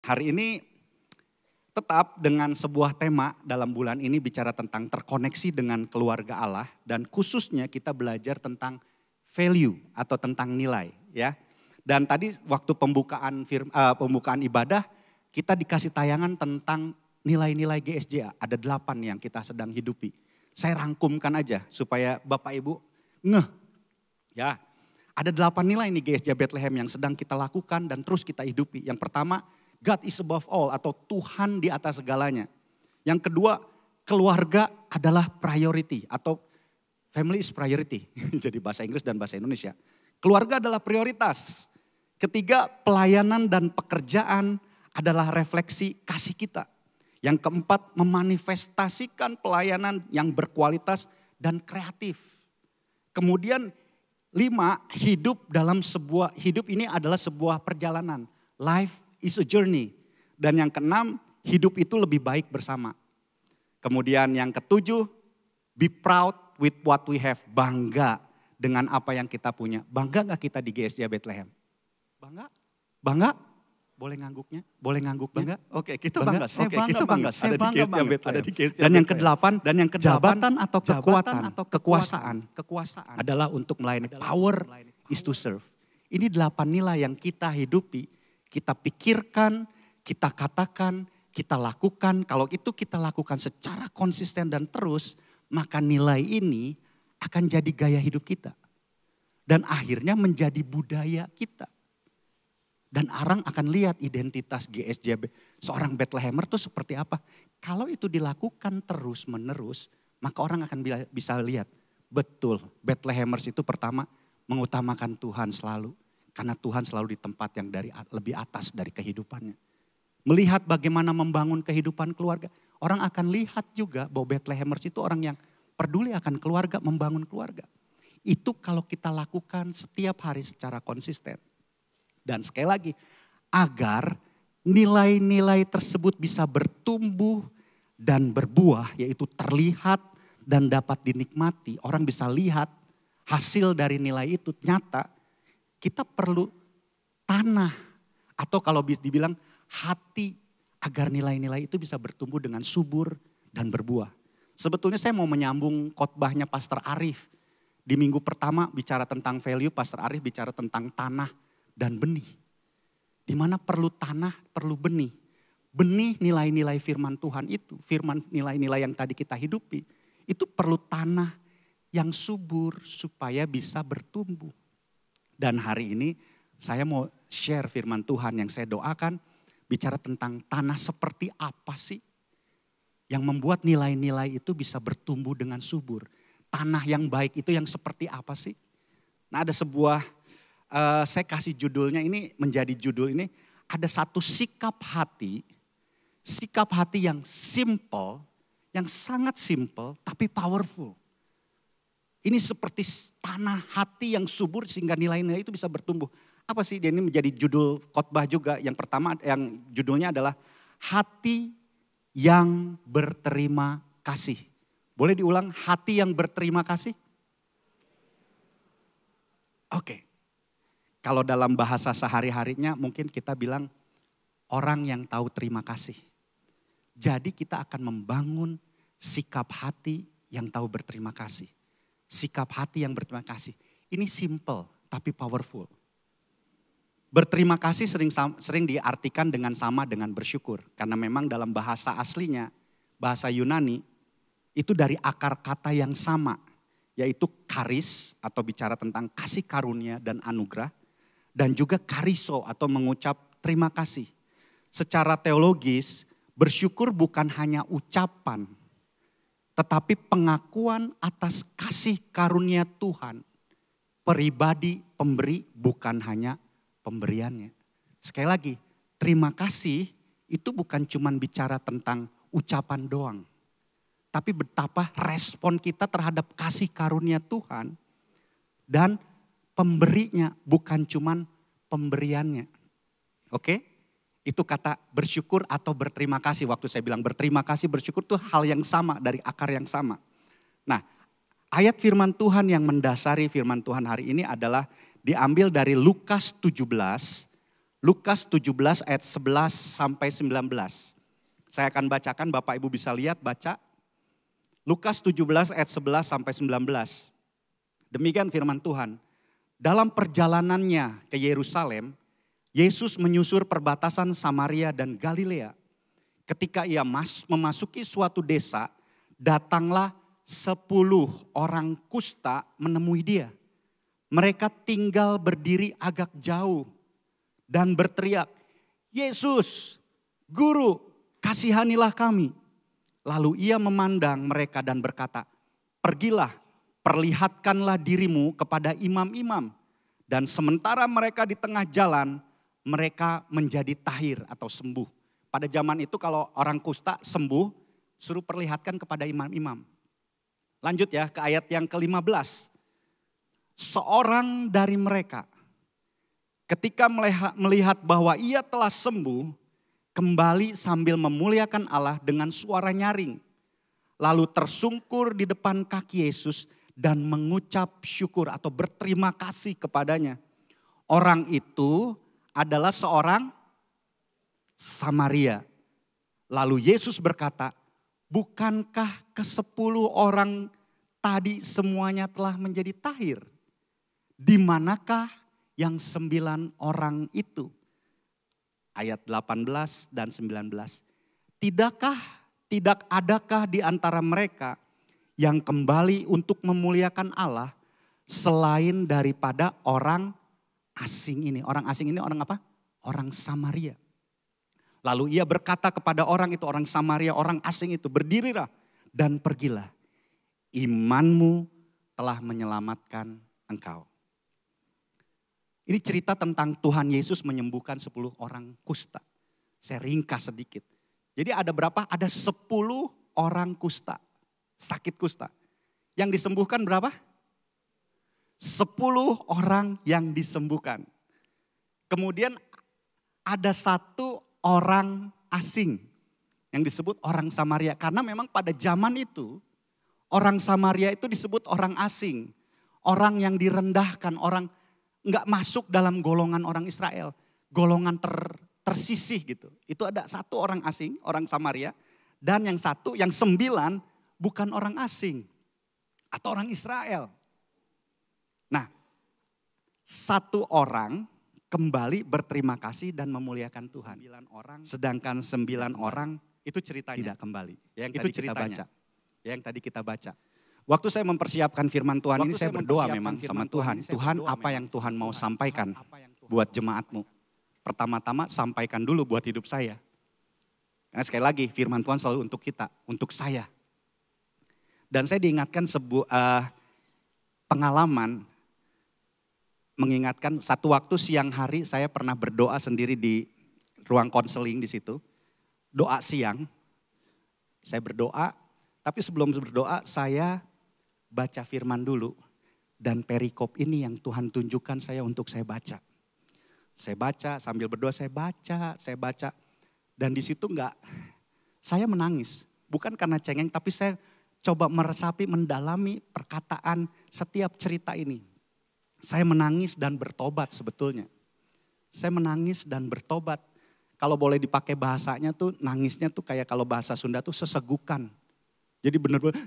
Hari ini tetap dengan sebuah tema dalam bulan ini bicara tentang terkoneksi dengan keluarga Allah. Dan khususnya kita belajar tentang value atau tentang nilai ya. Dan tadi waktu pembukaan ibadah kita dikasih tayangan tentang nilai-nilai GSJA. Ada 8 yang kita sedang hidupi. Saya rangkumkan aja supaya Bapak Ibu ngeh ya. Ada 8 nilai nih GSJA Bethlehem yang sedang kita lakukan dan terus kita hidupi. Yang pertama, God is above all atau Tuhan di atas segalanya. Yang kedua, keluarga adalah priority atau family is priority. Jadi bahasa Inggris dan bahasa Indonesia. Keluarga adalah prioritas. Ketiga, pelayanan dan pekerjaan adalah refleksi kasih kita. Yang keempat, memanifestasikan pelayanan yang berkualitas dan kreatif. Kemudian 5, hidup ini adalah sebuah perjalanan. Life is a journey. Dan yang ke-6, hidup itu lebih baik bersama. Kemudian yang ke-7, be proud with what we have. Bangga dengan apa yang kita punya. Bangga gak kita di GSJA Bethlehem? Bangga? Bangga? Boleh ngangguknya? Boleh ngangguknya? Oke, kita bangga. Saya bangga. Saya bangga banget. Dan yang ke-8, jabatan atau kekuasaan adalah untuk melayani. Power is to serve. Ini 8 nilai yang kita hidupi. Kita pikirkan, kita katakan, kita lakukan. Kalau itu kita lakukan secara konsisten dan terus, maka nilai ini akan jadi gaya hidup kita. Dan akhirnya menjadi budaya kita. Dan orang akan lihat identitas GSJA, seorang Bethlehemer itu seperti apa. Kalau itu dilakukan terus menerus, maka orang akan bisa lihat. Betul, Bethlehemers itu pertama mengutamakan Tuhan selalu. Karena Tuhan selalu di tempat yang lebih atas dari kehidupannya. Melihat bagaimana membangun kehidupan keluarga. Orang akan lihat juga bahwa Bethlehemers itu orang yang peduli akan keluarga, membangun keluarga. Itu kalau kita lakukan setiap hari secara konsisten. Dan sekali lagi, agar nilai-nilai tersebut bisa bertumbuh dan berbuah, yaitu terlihat dan dapat dinikmati. Orang bisa lihat hasil dari nilai itu nyata. Kita perlu tanah atau kalau dibilang hati agar nilai-nilai itu bisa bertumbuh dengan subur dan berbuah. Sebetulnya saya mau menyambung khotbahnya Pastor Arif. Di minggu pertama bicara tentang value, Pastor Arif bicara tentang tanah dan benih. Di mana perlu tanah, perlu benih. Benih nilai-nilai firman Tuhan itu, firman nilai-nilai yang tadi kita hidupi. Itu perlu tanah yang subur supaya bisa bertumbuh. Dan hari ini saya mau share firman Tuhan yang saya doakan. Bicara tentang tanah seperti apa sih yang membuat nilai-nilai itu bisa bertumbuh dengan subur. Tanah yang baik itu yang seperti apa sih? Nah ada sebuah, saya kasih judulnya ini menjadi judul ini. Ada satu sikap hati yang simple, yang sangat simple tapi powerful. Ini seperti tanah hati yang subur sehingga nilai-nilai itu bisa bertumbuh. Apa sih? Dia ini menjadi judul khotbah juga. Yang pertama yang judulnya adalah hati yang berterima kasih. Boleh diulang, hati yang berterima kasih? Oke. Kalau dalam bahasa sehari-harinya mungkin kita bilang orang yang tahu terima kasih. Jadi kita akan membangun sikap hati yang tahu berterima kasih. Sikap hati yang berterima kasih. Ini simple tapi powerful. Berterima kasih sering diartikan sama dengan bersyukur. Karena memang dalam bahasa aslinya, bahasa Yunani, itu dari akar kata yang sama. Yaitu karis atau bicara tentang kasih karunia dan anugerah. Dan juga kariso atau mengucap terima kasih. Secara teologis, bersyukur bukan hanya ucapan. Tetapi pengakuan atas kasih karunia Tuhan. Pribadi pemberi bukan hanya pemberiannya. Sekali lagi, terima kasih itu bukan cuma bicara tentang ucapan doang. Tapi betapa respon kita terhadap kasih karunia Tuhan. Dan pemberinya bukan cuma pemberiannya. Oke? Itu kata bersyukur atau berterima kasih. Waktu saya bilang berterima kasih, bersyukur itu hal yang sama dari akar yang sama. Nah, ayat firman Tuhan yang mendasari firman Tuhan hari ini adalah diambil dari Lukas 17, Lukas 17 ayat 11 sampai 19. Saya akan bacakan, Bapak Ibu bisa lihat, baca. Lukas 17 ayat 11 sampai 19. Demikian firman Tuhan. Dalam perjalanannya ke Yerusalem, Yesus menyusur perbatasan Samaria dan Galilea. Ketika ia memasuki suatu desa, datanglah 10 orang kusta menemui dia. Mereka tinggal berdiri agak jauh dan berteriak, "Yesus, Guru, kasihanilah kami." Lalu ia memandang mereka dan berkata, "Pergilah, perlihatkanlah dirimu kepada imam-imam." Dan sementara mereka di tengah jalan, mereka menjadi tahir atau sembuh. Pada zaman itu kalau orang kusta sembuh, suruh perlihatkan kepada imam-imam. Lanjut ya ke ayat yang ke-15. Seorang dari mereka ketika melihat bahwa ia telah sembuh, kembali sambil memuliakan Allah dengan suara nyaring. Lalu tersungkur di depan kaki Yesus dan mengucap syukur atau berterima kasih kepadanya. Orang itu adalah seorang Samaria. Lalu Yesus berkata, "Bukankah ke-10 orang tadi semuanya telah menjadi tahir? Di manakah yang 9 orang itu?" Ayat 18 dan 19. Tidak adakah di antara mereka yang kembali untuk memuliakan Allah selain daripada orang asing ini? Orang asing ini orang apa? Orang Samaria. Lalu ia berkata kepada orang itu, orang Samaria, orang asing itu, "Berdirilah dan pergilah. Imanmu telah menyelamatkan engkau." Ini cerita tentang Tuhan Yesus menyembuhkan 10 orang kusta. Saya ringkas sedikit. Jadi ada berapa? Ada 10 orang kusta. Sakit kusta. Yang disembuhkan berapa? 10 orang yang disembuhkan. Kemudian ada 1 orang asing yang disebut orang Samaria. Karena memang pada zaman itu orang Samaria itu disebut orang asing. Orang yang direndahkan, orang nggak masuk dalam golongan orang Israel. Golongan tersisih gitu. Itu ada 1 orang asing, orang Samaria. Dan yang 1, yang 9 bukan orang asing. Atau orang Israel. Nah, 1 orang kembali berterima kasih dan memuliakan Tuhan. 9 orang, sedangkan 9 orang itu ceritanya tidak kembali. Itu ceritanya. Yang tadi kita baca. Waktu saya mempersiapkan firman Tuhan ini, saya berdoa memang sama Tuhan. Tuhan, apa yang Tuhan mau sampaikan buat jemaatmu? Pertama-tama sampaikan dulu buat hidup saya. Karena sekali lagi firman Tuhan selalu untuk kita, untuk saya. Dan saya diingatkan sebuah pengalaman, mengingatkan satu waktu siang hari saya pernah berdoa sendiri di ruang konseling di situ. Doa siang, saya berdoa, tapi sebelum berdoa saya baca firman dulu. Dan perikop ini yang Tuhan tunjukkan saya untuk saya baca. Saya baca sambil berdoa, saya baca. Dan di situ saya menangis. Bukan karena cengeng, tapi saya coba meresapi, mendalami perkataan setiap cerita ini. Saya menangis dan bertobat sebetulnya. Saya menangis dan bertobat. Kalau boleh dipakai bahasanya tuh, nangisnya tuh kayak kalau bahasa Sunda tuh sesegukan. Jadi benar-benar,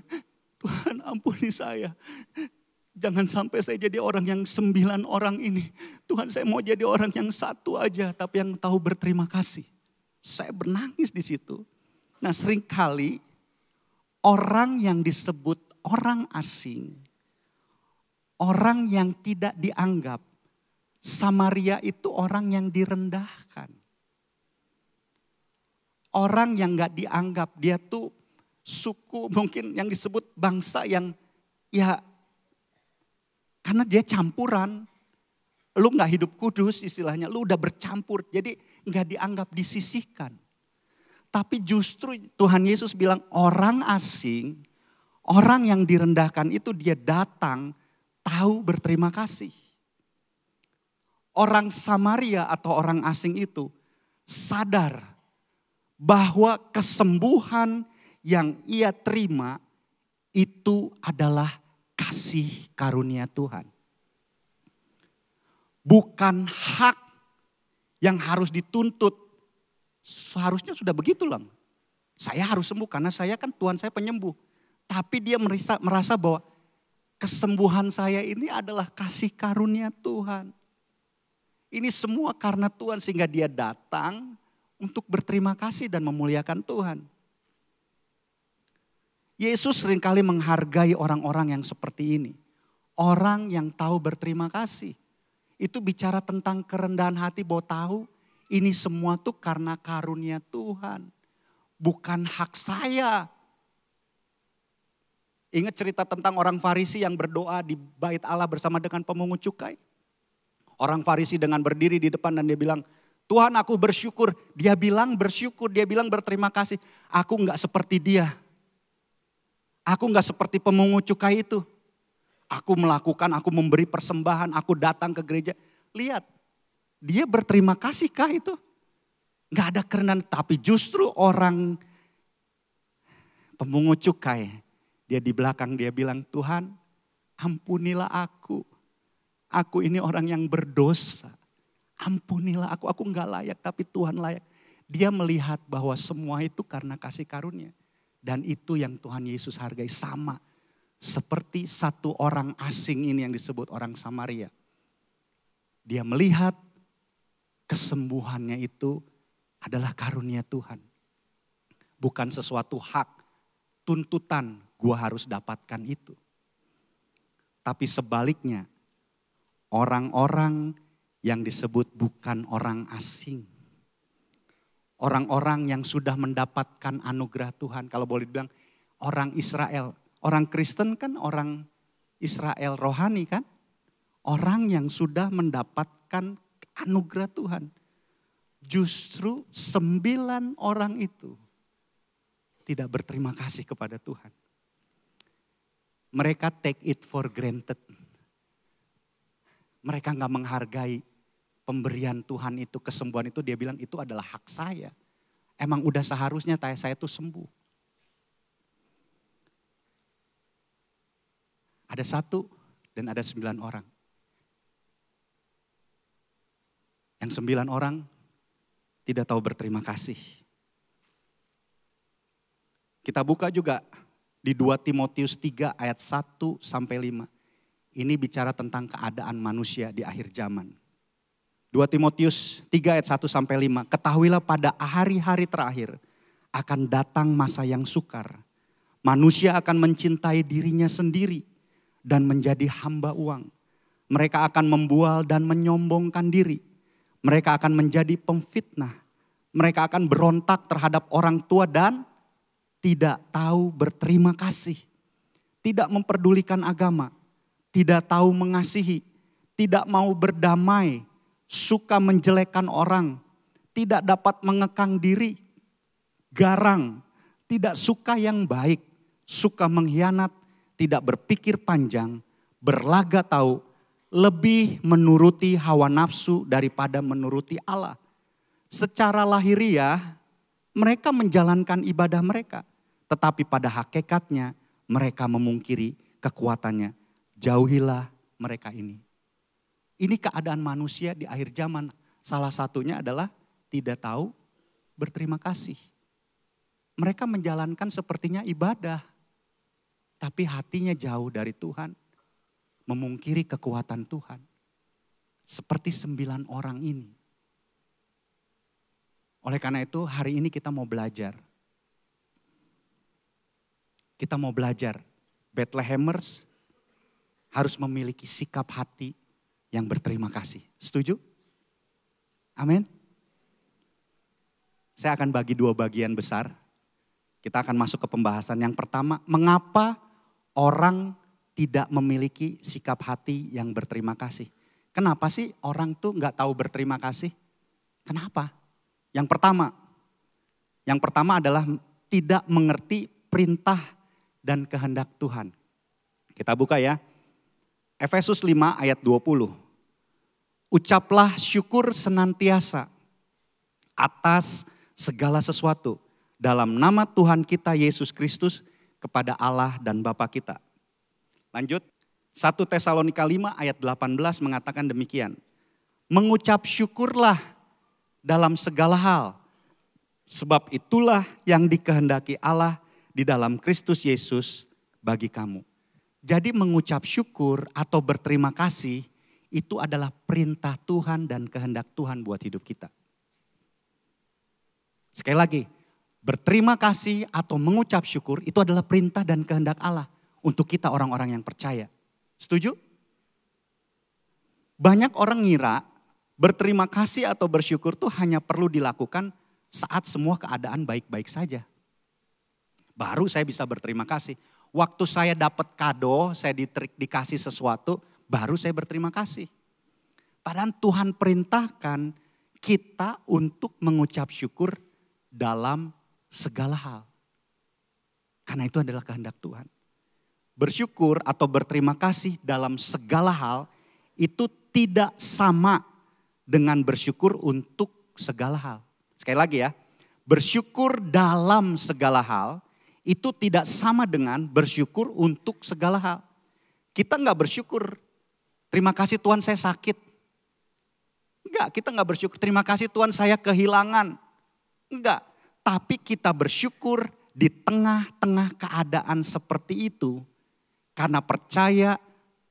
"Tuhan ampuni saya. Jangan sampai saya jadi orang yang 9 orang ini. Tuhan, saya mau jadi orang yang 1 aja, tapi yang tahu berterima kasih." Saya bernangis di situ. Nah, seringkali orang yang disebut orang asing, orang yang tidak dianggap, Samaria itu orang yang direndahkan. Orang yang gak dianggap, dia tuh suku mungkin yang disebut bangsa yang ya karena dia campuran. Lu gak hidup kudus istilahnya, lu udah bercampur. Jadi gak dianggap, disisihkan. Tapi justru Tuhan Yesus bilang orang asing, orang yang direndahkan itu dia datang tahu berterima kasih. Orang Samaria atau orang asing itu sadar bahwa kesembuhan yang ia terima itu adalah kasih karunia Tuhan. Bukan hak yang harus dituntut, seharusnya sudah begitu lah. Saya harus sembuh karena saya kan Tuhan saya penyembuh. Tapi dia merasa bahwa kesembuhan saya ini adalah kasih karunia Tuhan. Ini semua karena Tuhan sehingga dia datang untuk berterima kasih dan memuliakan Tuhan. Yesus seringkali menghargai orang-orang yang seperti ini. Orang yang tahu berterima kasih. Itu bicara tentang kerendahan hati bahwa tahu ini semua tuh karena karunia Tuhan. Bukan hak saya. Ingat cerita tentang orang Farisi yang berdoa di bait Allah bersama dengan pemungut cukai. Orang Farisi dengan berdiri di depan dan dia bilang, Tuhan aku bersyukur. Dia bilang bersyukur, dia bilang berterima kasih. Aku enggak seperti dia. Aku enggak seperti pemungut cukai itu. Aku melakukan, aku memberi persembahan, aku datang ke gereja. Lihat, dia berterima kasih kah itu? Enggak ada kerendahan, tapi justru orang pemungut cukai. Dia di belakang dia bilang, Tuhan ampunilah aku. Aku ini orang yang berdosa. Ampunilah aku enggak layak tapi Tuhan layak. Dia melihat bahwa semua itu karena kasih karunia. Dan itu yang Tuhan Yesus hargai sama. Seperti satu orang asing ini yang disebut orang Samaria. Dia melihat kesembuhannya itu adalah karunia Tuhan. Bukan sesuatu hak, tuntutan gua harus dapatkan itu. Tapi sebaliknya, orang-orang yang disebut bukan orang asing. Orang-orang yang sudah mendapatkan anugerah Tuhan. Kalau boleh dibilang orang Israel. Orang Kristen kan orang Israel rohani kan. Orang yang sudah mendapatkan anugerah Tuhan. Justru 9 orang itu tidak berterima kasih kepada Tuhan. Mereka take it for granted. Mereka gak menghargai pemberian Tuhan itu, kesembuhan itu. Dia bilang itu adalah hak saya. Emang udah seharusnya saya itu sembuh. Ada 1 dan ada 9 orang. Yang 9 orang tidak tahu berterima kasih. Kita buka juga di 2 Timotius 3 ayat 1 sampai 5. Ini bicara tentang keadaan manusia di akhir zaman. 2 Timotius 3 ayat 1 sampai 5. Ketahuilah pada hari-hari terakhir akan datang masa yang sukar. Manusia akan mencintai dirinya sendiri dan menjadi hamba uang. Mereka akan membual dan menyombongkan diri. Mereka akan menjadi pemfitnah. Mereka akan berontak terhadap orang tua dan tidak tahu berterima kasih. Tidak memperdulikan agama. Tidak tahu mengasihi. Tidak mau berdamai. Suka menjelekkan orang. Tidak dapat mengekang diri. Garang. Tidak suka yang baik. Suka mengkhianat. Tidak berpikir panjang. Berlaga tahu. Lebih menuruti hawa nafsu daripada menuruti Allah. Secara lahiriah mereka menjalankan ibadah mereka. Tetapi pada hakikatnya mereka memungkiri kekuatannya. Jauhilah mereka ini. Ini keadaan manusia di akhir zaman. Salah satunya adalah tidak tahu berterima kasih. Mereka menjalankan sepertinya ibadah. Tapi hatinya jauh dari Tuhan. Memungkiri kekuatan Tuhan. Seperti 9 orang ini. Oleh karena itu hari ini kita mau belajar. Kita mau belajar. Bethlehemers harus memiliki sikap hati yang berterima kasih. Setuju? Amin. Saya akan bagi 2 bagian besar. Kita akan masuk ke pembahasan. Yang pertama, mengapa orang tidak memiliki sikap hati yang berterima kasih. Kenapa sih orang tuh gak tahu berterima kasih? Kenapa? Yang pertama adalah tidak mengerti perintah dan kehendak Tuhan. Kita buka ya. Efesus 5 ayat 20. Ucaplah syukur senantiasa atas segala sesuatu dalam nama Tuhan kita Yesus Kristus kepada Allah dan Bapa kita. Lanjut, 1 Tesalonika 5 ayat 18 mengatakan demikian. Mengucap syukurlah dalam segala hal. Sebab itulah yang dikehendaki Allah di dalam Kristus Yesus bagi kamu. Jadi mengucap syukur atau berterima kasih itu adalah perintah Tuhan dan kehendak Tuhan buat hidup kita. Sekali lagi, berterima kasih atau mengucap syukur itu adalah perintah dan kehendak Allah untuk kita orang-orang yang percaya. Setuju? Banyak orang ngira berterima kasih atau bersyukur itu hanya perlu dilakukan saat semua keadaan baik-baik saja. Baru saya bisa berterima kasih. Waktu saya dapat kado, saya dikasih sesuatu, baru saya berterima kasih. Padahal Tuhan perintahkan kita untuk mengucap syukur dalam segala hal. Karena itu adalah kehendak Tuhan. Bersyukur atau berterima kasih dalam segala hal itu tidak sama dengan bersyukur untuk segala hal. Sekali lagi ya, bersyukur dalam segala hal itu tidak sama dengan bersyukur untuk segala hal. Kita nggak bersyukur, terima kasih Tuhan saya sakit. Enggak, kita nggak bersyukur, terima kasih Tuhan saya kehilangan. Enggak, tapi kita bersyukur di tengah-tengah keadaan seperti itu. Karena percaya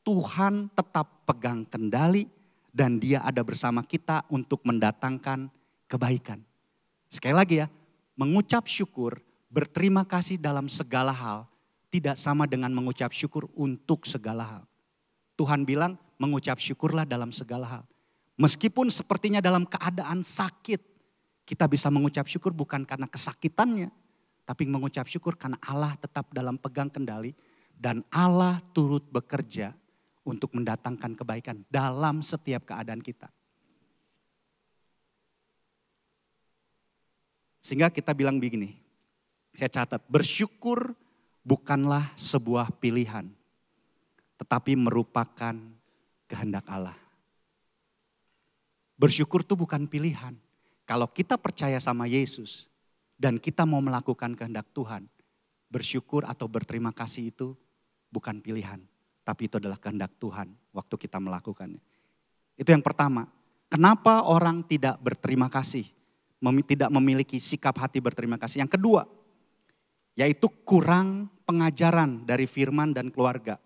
Tuhan tetap pegang kendali dan Dia ada bersama kita untuk mendatangkan kebaikan. Sekali lagi ya, mengucap syukur, berterima kasih dalam segala hal tidak sama dengan mengucap syukur untuk segala hal. Tuhan bilang mengucap syukurlah dalam segala hal. Meskipun sepertinya dalam keadaan sakit, kita bisa mengucap syukur bukan karena kesakitannya, tapi mengucap syukur karena Allah tetap dalam pegang kendali dan Allah turut bekerja untuk mendatangkan kebaikan dalam setiap keadaan kita. Sehingga kita bilang begini, saya catat, bersyukur bukanlah sebuah pilihan, tetapi merupakan kehendak Allah. Bersyukur itu bukan pilihan. Kalau kita percaya sama Yesus dan kita mau melakukan kehendak Tuhan, bersyukur atau berterima kasih itu bukan pilihan, tapi itu adalah kehendak Tuhan waktu kita melakukannya. Itu yang pertama. Kenapa orang tidak berterima kasih? Tidak memiliki sikap hati berterima kasih. Yang kedua, yaitu kurang pengajaran dari firman dan keluarga.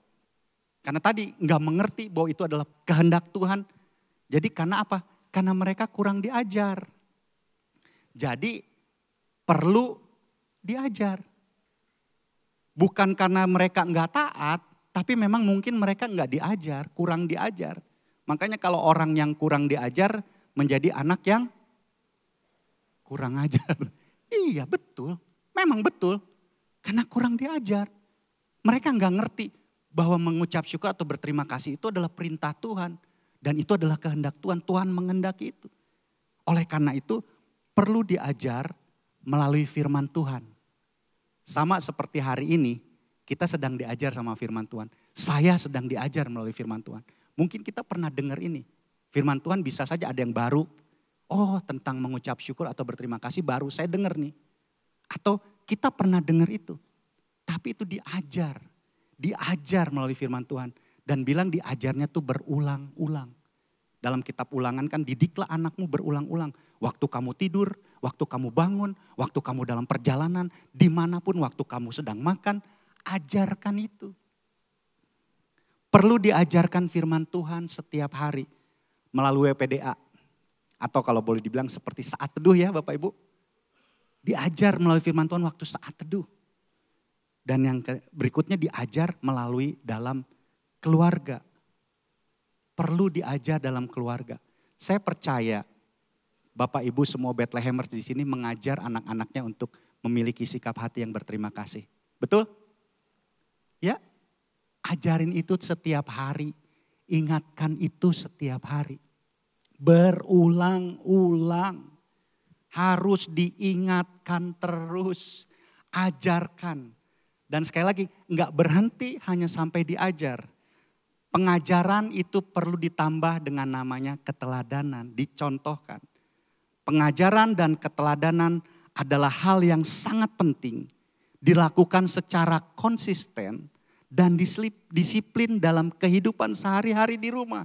Karena tadi nggak mengerti bahwa itu adalah kehendak Tuhan. Jadi karena apa? Karena mereka kurang diajar. Jadi perlu diajar. Bukan karena mereka nggak taat, tapi memang mungkin mereka nggak diajar, kurang diajar. Makanya kalau orang yang kurang diajar menjadi anak yang kurang ajar. Iya betul, memang betul. Karena kurang diajar. Mereka nggak ngerti bahwa mengucap syukur atau berterima kasih itu adalah perintah Tuhan. Dan itu adalah kehendak Tuhan, Tuhan menghendaki itu. Oleh karena itu perlu diajar melalui firman Tuhan. Sama seperti hari ini kita sedang diajar sama firman Tuhan. Saya sedang diajar melalui firman Tuhan. Mungkin kita pernah dengar ini. Firman Tuhan bisa saja ada yang baru. Oh tentang mengucap syukur atau berterima kasih baru saya dengar nih. Atau kita pernah dengar itu. Tapi itu diajar. Diajar melalui firman Tuhan. Dan bilang diajarnya tuh berulang-ulang. Dalam kitab ulangan kan didiklah anakmu berulang-ulang. Waktu kamu tidur, waktu kamu bangun, waktu kamu dalam perjalanan, dimanapun waktu kamu sedang makan, ajarkan itu. Perlu diajarkan firman Tuhan setiap hari melalui PDA. Atau kalau boleh dibilang seperti saat teduh ya Bapak Ibu. Diajar melalui firman Tuhan waktu saat teduh. Dan yang berikutnya diajar melalui dalam keluarga. Perlu diajar dalam keluarga. Saya percaya Bapak Ibu semua Bethlehemers di sini mengajar anak-anaknya untuk memiliki sikap hati yang berterima kasih. Betul? Ya, ajarin itu setiap hari. Ingatkan itu setiap hari. Berulang-ulang. Harus diingatkan terus. Ajarkan. Dan sekali lagi enggak berhenti hanya sampai diajar. Pengajaran itu perlu ditambah dengan namanya keteladanan. Dicontohkan. Pengajaran dan keteladanan adalah hal yang sangat penting. Dilakukan secara konsisten dan disiplin dalam kehidupan sehari-hari di rumah.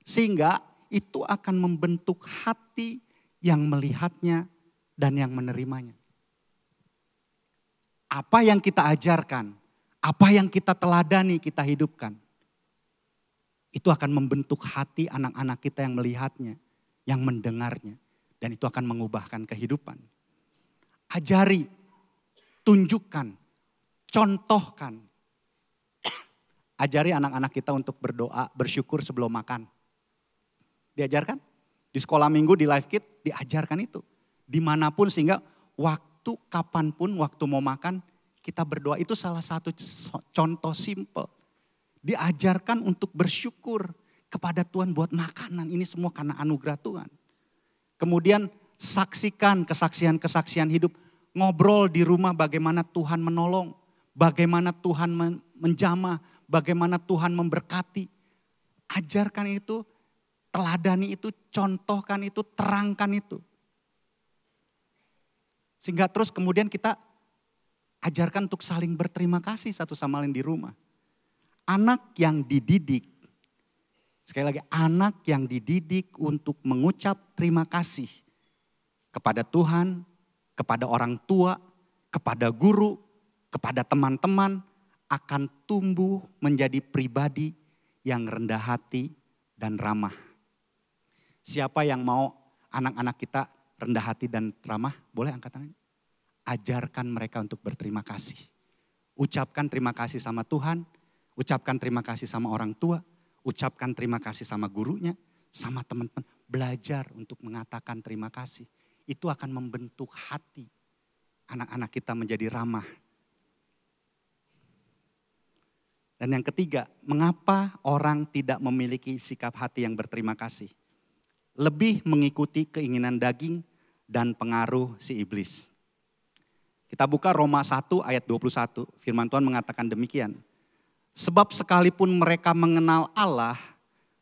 Sehingga itu akan membentuk hati yang melihatnya, dan yang menerimanya. Apa yang kita ajarkan, apa yang kita teladani, kita hidupkan. Itu akan membentuk hati anak-anak kita yang melihatnya, yang mendengarnya. Dan itu akan mengubahkan kehidupan. Ajari, tunjukkan, contohkan. Ajari anak-anak kita untuk berdoa, bersyukur sebelum makan. Diajarkan? Di sekolah minggu, di Life Kit, diajarkan itu. Dimanapun sehingga waktu, kapanpun, waktu mau makan, kita berdoa. Itu salah satu contoh simple. Diajarkan untuk bersyukur kepada Tuhan buat makanan. Ini semua karena anugerah Tuhan. Kemudian saksikan kesaksian-kesaksian hidup. Ngobrol di rumah bagaimana Tuhan menolong. Bagaimana Tuhan menjamah. Bagaimana Tuhan memberkati. Ajarkan itu. Teladani itu, contohkan itu, terangkan itu. Sehingga terus kemudian kita ajarkan untuk saling berterima kasih satu sama lain di rumah. Anak yang dididik, sekali lagi anak yang dididik untuk mengucap terima kasih kepada Tuhan, kepada orang tua, kepada guru, kepada teman-teman akan tumbuh menjadi pribadi yang rendah hati dan ramah. Siapa yang mau anak-anak kita rendah hati dan ramah? Boleh angkat tangannya. Ajarkan mereka untuk berterima kasih. Ucapkan terima kasih sama Tuhan. Ucapkan terima kasih sama orang tua. Ucapkan terima kasih sama gurunya. Sama teman-teman. Belajar untuk mengatakan terima kasih. Itu akan membentuk hati anak-anak kita menjadi ramah. Dan yang ketiga, mengapa orang tidak memiliki sikap hati yang berterima kasih? Lebih mengikuti keinginan daging dan pengaruh si iblis. Kita buka Roma 1 ayat 21, firman Tuhan mengatakan demikian. Sebab sekalipun mereka mengenal Allah,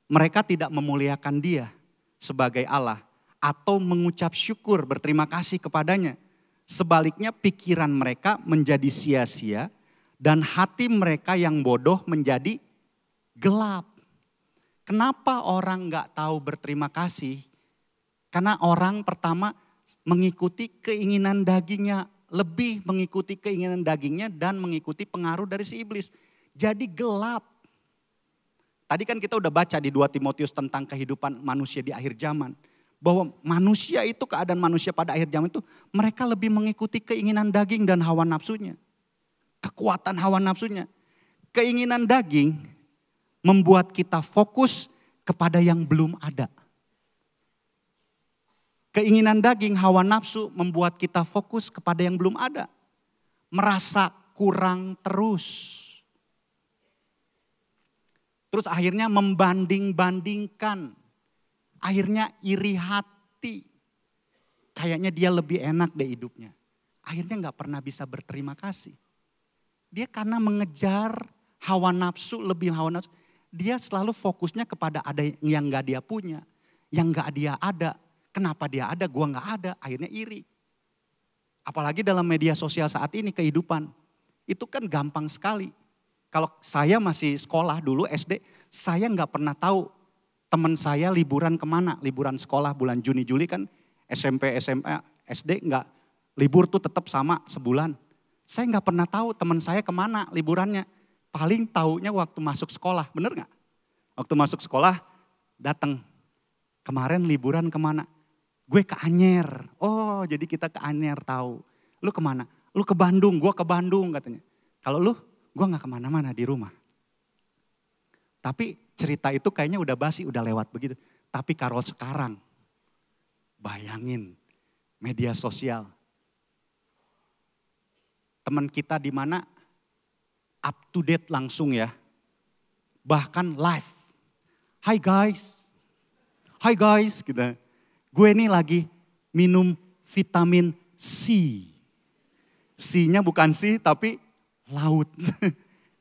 mereka tidak memuliakan Dia sebagai Allah atau mengucap syukur berterima kasih kepadanya. Sebaliknya pikiran mereka menjadi sia-sia dan hati mereka yang bodoh menjadi gelap. Kenapa orang gak tahu berterima kasih? Karena orang pertama mengikuti keinginan dagingnya. Lebih mengikuti keinginan dagingnya dan mengikuti pengaruh dari si iblis. Jadi gelap. Tadi kan kita udah baca di 2 Timotius tentang kehidupan manusia di akhir zaman. Bahwa manusia itu, keadaan manusia pada akhir zaman itu, mereka lebih mengikuti keinginan daging dan hawa nafsunya. Kekuatan hawa nafsunya. Keinginan daging membuat kita fokus kepada yang belum ada. Keinginan daging, hawa nafsu membuat kita fokus kepada yang belum ada. Merasa kurang terus. Terus akhirnya membanding-bandingkan. Akhirnya iri hati. Kayaknya dia lebih enak deh hidupnya. Akhirnya gak pernah bisa berterima kasih. Dia karena mengejar hawa nafsu, lebih hawa nafsu. Dia selalu fokusnya kepada ada yang gak dia punya. Yang gak dia ada. Kenapa dia ada, gua gak ada. Akhirnya iri. Apalagi dalam media sosial saat ini kehidupan. Itu kan gampang sekali. Kalau saya masih sekolah dulu SD. Saya gak pernah tahu teman saya liburan kemana. Liburan sekolah bulan Juni Juli kan SMP, SMA, SD gak libur tuh tetap sama sebulan. Saya gak pernah tahu teman saya kemana liburannya. Paling taunya waktu masuk sekolah, bener gak? Waktu masuk sekolah datang, kemarin liburan kemana? Gue ke Anyer. Oh jadi kita ke Anyer tahu. Lu kemana? Lu ke Bandung, gue ke Bandung katanya. Kalau lu, gue gak kemana-mana di rumah. Tapi cerita itu kayaknya udah basi, udah lewat begitu. Tapi kalau sekarang, bayangin media sosial. Teman kita di mana? Up to date langsung ya. Bahkan live. Hai guys. Hai guys. Gitu. Gue nih lagi minum vitamin C. C-nya bukan C tapi laut.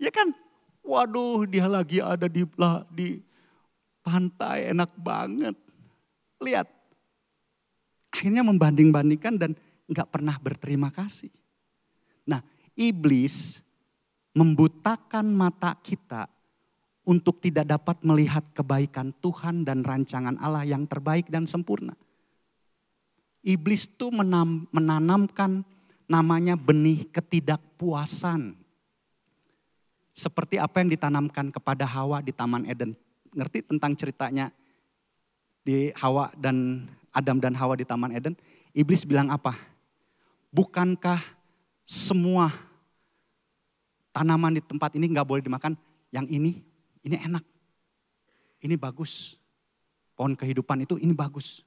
Ya kan? Waduh dia lagi ada di pantai enak banget. Lihat. Akhirnya membanding-bandingkan dan gak pernah berterima kasih. Nah iblis membutakan mata kita untuk tidak dapat melihat kebaikan Tuhan dan rancangan Allah yang terbaik dan sempurna. Iblis tuh menanamkan namanya benih ketidakpuasan. Seperti apa yang ditanamkan kepada Hawa di Taman Eden. Ngerti tentang ceritanya di Hawa dan Adam dan Hawa di Taman Eden? Iblis bilang apa? Bukankah semua tanaman di tempat ini gak boleh dimakan? Yang ini enak. Ini bagus. Pohon kehidupan itu ini bagus.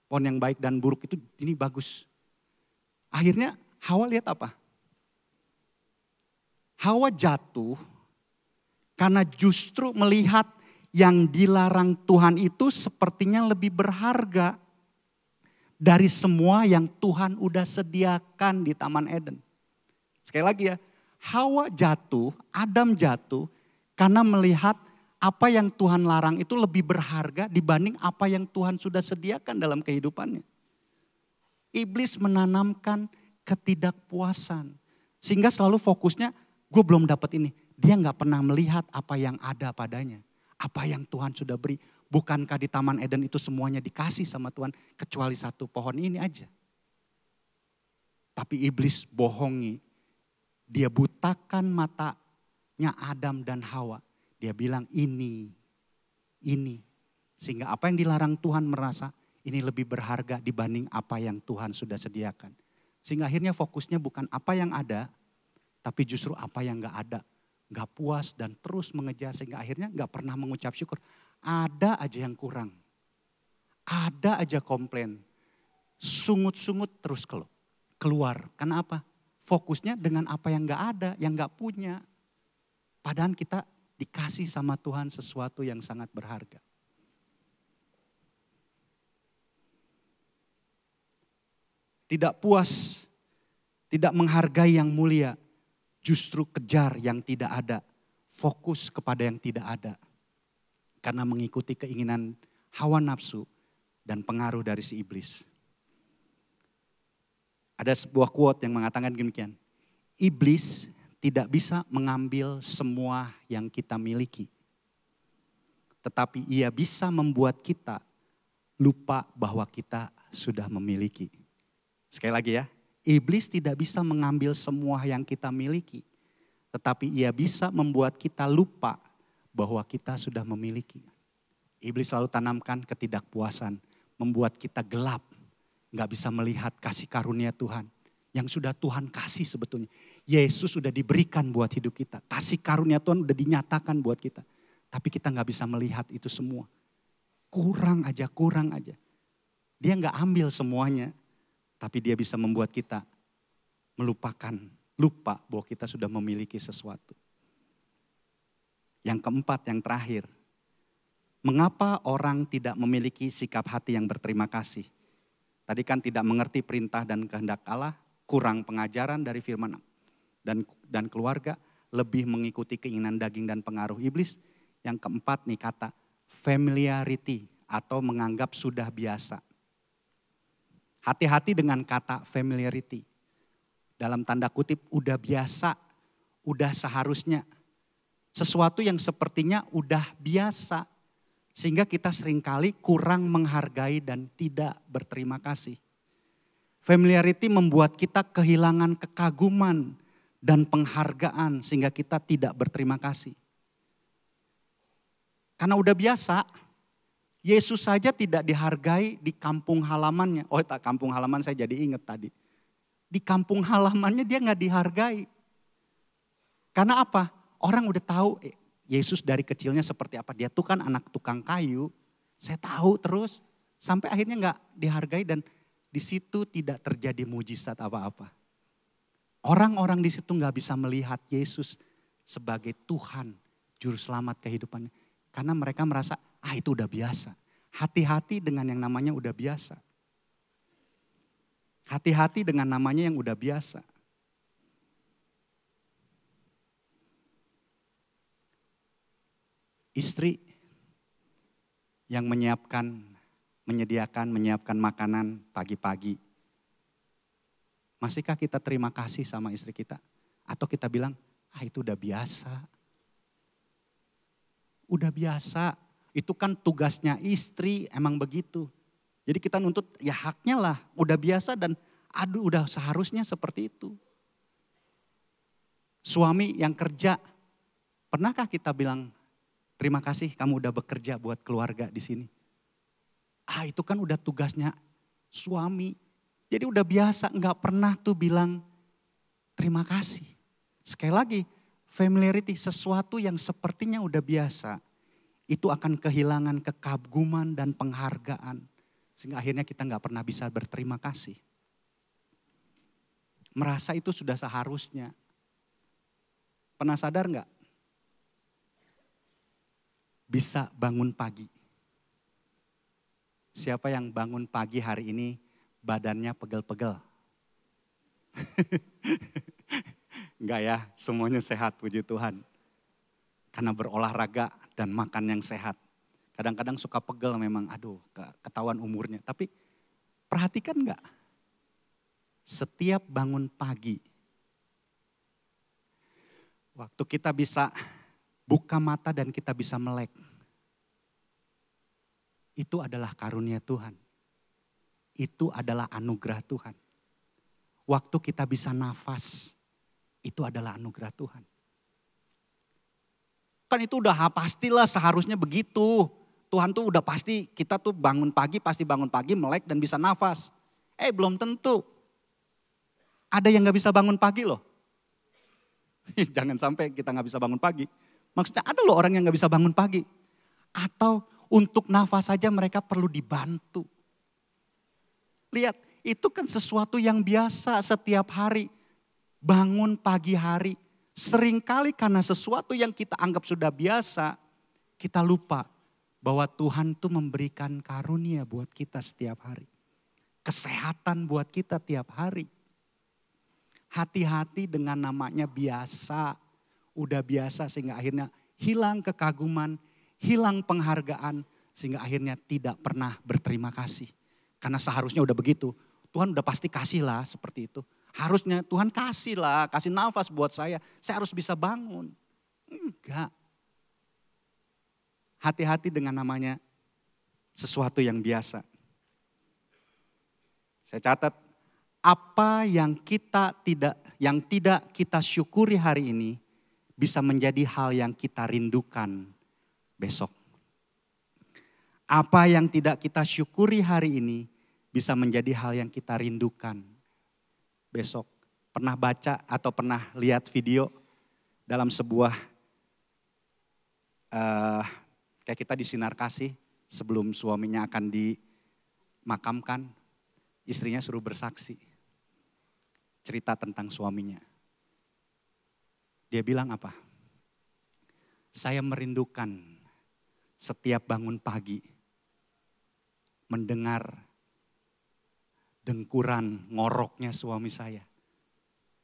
Pohon yang baik dan buruk itu ini bagus. Akhirnya Hawa lihat apa? Hawa jatuh karena justru melihat yang dilarang Tuhan itu sepertinya lebih berharga dari semua yang Tuhan udah sediakan di Taman Eden. Sekali lagi ya, Hawa jatuh, Adam jatuh karena melihat apa yang Tuhan larang itu lebih berharga dibanding apa yang Tuhan sudah sediakan dalam kehidupannya. Iblis menanamkan ketidakpuasan. Sehingga selalu fokusnya, gue belum dapat ini. Dia gak pernah melihat apa yang ada padanya. Apa yang Tuhan sudah beri. Bukankah di Taman Eden itu semuanya dikasih sama Tuhan. Kecuali satu pohon ini aja. Tapi iblis bohongi. Dia butakan matanya Adam dan Hawa. Dia bilang ini. Sehingga apa yang dilarang Tuhan merasa ini lebih berharga dibanding apa yang Tuhan sudah sediakan. Sehingga akhirnya fokusnya bukan apa yang ada, tapi justru apa yang gak ada. Gak puas dan terus mengejar sehingga akhirnya gak pernah mengucap syukur. Ada aja yang kurang. Ada aja komplain. Sungut-sungut terus keluar. Karena apa? Fokusnya dengan apa yang gak ada, yang gak punya. Padahal kita dikasih sama Tuhan sesuatu yang sangat berharga. Tidak puas, tidak menghargai yang mulia, justru kejar yang tidak ada, fokus kepada yang tidak ada. Karena mengikuti keinginan hawa nafsu dan pengaruh dari si iblis. Ada sebuah quote yang mengatakan demikian, iblis tidak bisa mengambil semua yang kita miliki. Tetapi ia bisa membuat kita lupa bahwa kita sudah memiliki. Sekali lagi ya, iblis tidak bisa mengambil semua yang kita miliki. Tetapi ia bisa membuat kita lupa bahwa kita sudah memiliki. Iblis selalu tanamkan ketidakpuasan, membuat kita gelap. Gak bisa melihat kasih karunia Tuhan. Yang sudah Tuhan kasih sebetulnya. Yesus sudah diberikan buat hidup kita. Kasih karunia Tuhan sudah dinyatakan buat kita. Tapi kita gak bisa melihat itu semua. Kurang aja. Dia gak ambil semuanya. Tapi dia bisa membuat kita lupa bahwa kita sudah memiliki sesuatu. Yang keempat, yang terakhir. Mengapa orang tidak memiliki sikap hati yang berterima kasih? Tadi kan tidak mengerti perintah dan kehendak Allah. Kurang pengajaran dari firman dan keluarga, lebih mengikuti keinginan daging dan pengaruh iblis. Yang keempat nih kata familiarity atau menganggap sudah biasa. Hati-hati dengan kata familiarity. Dalam tanda kutip udah biasa, udah seharusnya. Sesuatu yang sepertinya udah biasa. Sehingga kita seringkali kurang menghargai dan tidak berterima kasih. Familiarity membuat kita kehilangan kekaguman dan penghargaan sehingga kita tidak berterima kasih. Karena udah biasa, Yesus saja tidak dihargai di kampung halamannya. Oh tak, kampung halaman saya jadi ingat tadi. Di kampung halamannya dia gak dihargai. Karena apa? Orang udah tahu Yesus dari kecilnya seperti apa. Dia tuh kan anak tukang kayu. Saya tahu terus. Sampai akhirnya gak dihargai dan di situ tidak terjadi mujizat apa-apa. Orang-orang di situ gak bisa melihat Yesus sebagai Tuhan, juru selamat kehidupannya. Karena mereka merasa, itu udah biasa. Hati-hati dengan yang namanya udah biasa. Hati-hati dengan namanya yang udah biasa. Istri yang menyiapkan makanan pagi-pagi. Masihkah kita terima kasih sama istri kita? Atau kita bilang, itu udah biasa. Udah biasa, itu kan tugasnya istri, emang begitu. Jadi kita nuntut ya haknya lah, udah biasa dan aduh udah seharusnya seperti itu. Suami yang kerja, pernahkah kita bilang terima kasih kamu udah bekerja buat keluarga di sini? Itu kan udah tugasnya suami. Jadi udah biasa, nggak pernah tuh bilang terima kasih. Sekali lagi, familiarity, sesuatu yang sepertinya udah biasa, itu akan kehilangan kekaguman dan penghargaan. Sehingga akhirnya kita nggak pernah bisa berterima kasih. Merasa itu sudah seharusnya. Pernah sadar nggak? Bisa bangun pagi. Siapa yang bangun pagi hari ini badannya pegel-pegel? Enggak ya, semuanya sehat, puji Tuhan. Karena berolahraga dan makan yang sehat. Kadang-kadang suka pegel memang, aduh ketahuan umurnya. Tapi perhatikan enggak? Setiap bangun pagi, waktu kita bisa buka mata dan kita bisa melek, itu adalah karunia Tuhan. Itu adalah anugerah Tuhan. Waktu kita bisa nafas, itu adalah anugerah Tuhan. Kan itu udah pastilah seharusnya begitu. Tuhan tuh udah pasti, kita tuh bangun pagi, pasti bangun pagi, melek dan bisa nafas. Belum tentu. Ada yang gak bisa bangun pagi loh. Jangan sampai kita gak bisa bangun pagi. Maksudnya ada loh orang yang gak bisa bangun pagi. Atau untuk nafas saja mereka perlu dibantu. Lihat, itu kan sesuatu yang biasa setiap hari. Bangun pagi hari. Seringkali karena sesuatu yang kita anggap sudah biasa, kita lupa bahwa Tuhan tuh memberikan karunia buat kita setiap hari. Kesehatan buat kita tiap hari. Hati-hati dengan namanya biasa. Udah biasa sehingga akhirnya hilang kekaguman, hilang penghargaan. Sehingga akhirnya tidak pernah berterima kasih. Karena seharusnya udah begitu. Tuhan udah pasti kasih lah seperti itu. Harusnya Tuhan kasih lah, kasih nafas buat saya. Saya harus bisa bangun. Enggak. Hati-hati dengan namanya sesuatu yang biasa. Saya catat, apa yang tidak kita syukuri hari ini bisa menjadi hal yang kita rindukan besok. Apa yang tidak kita syukuri hari ini bisa menjadi hal yang kita rindukan besok. Pernah baca atau pernah lihat video dalam sebuah kayak kita di Sinar Kasih sebelum suaminya akan dimakamkan, istrinya suruh bersaksi. Cerita tentang suaminya. Dia bilang apa? Saya merindukan setiap bangun pagi mendengar dengkuran ngoroknya suami saya.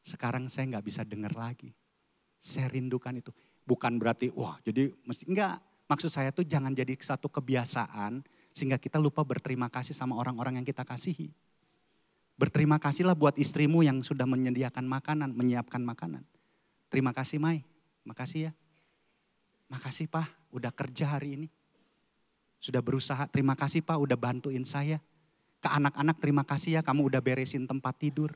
Sekarang saya nggak bisa dengar lagi. Saya rindukan itu. Bukan berarti wah jadi mesti enggak. Maksud saya tuh jangan jadi satu kebiasaan sehingga kita lupa berterima kasih sama orang-orang yang kita kasihi. Berterima kasihlah buat istrimu yang sudah menyediakan makanan, menyiapkan makanan. Terima kasih Mai, makasih ya. Makasih Pak udah kerja hari ini. Sudah berusaha, terima kasih Pak udah bantuin saya. Ke anak-anak terima kasih ya kamu udah beresin tempat tidur.